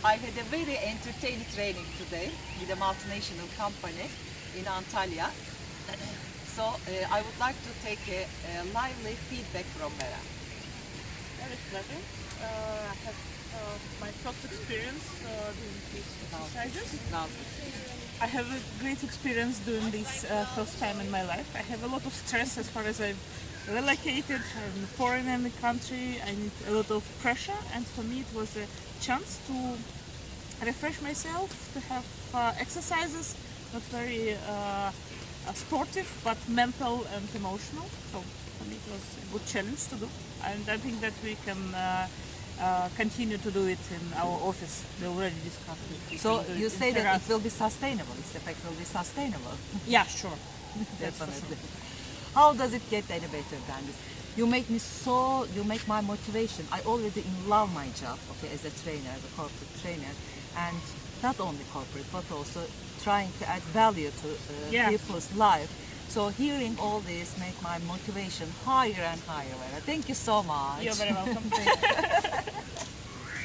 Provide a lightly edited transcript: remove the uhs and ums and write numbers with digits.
I had a very entertaining training today with a multinational company in Antalya. So I would like to take a lively feedback from Vera. Very pleasant. I have my first experience doing these exercises. I have a great experience doing this first time in my life. I have a lot of stress as far as I've relocated. I'm foreign in the country. I need a lot of pressure, and for me it was a chance to refresh myself, to have exercises, not very sportive, but mental and emotional. So for me it was a good challenge to do, and I think that we can continue to do it in our office. We already discussed it. So you say that it will be sustainable, this effect will be sustainable. Yeah, sure. Definitely. How does it get any better than this? You make my motivation. I already love my job, okay, as a trainer, as a corporate trainer, and not only corporate, but also trying to add value to people's life. So hearing all this make my motivation higher and higher. Vera. Thank you so much. You're very welcome.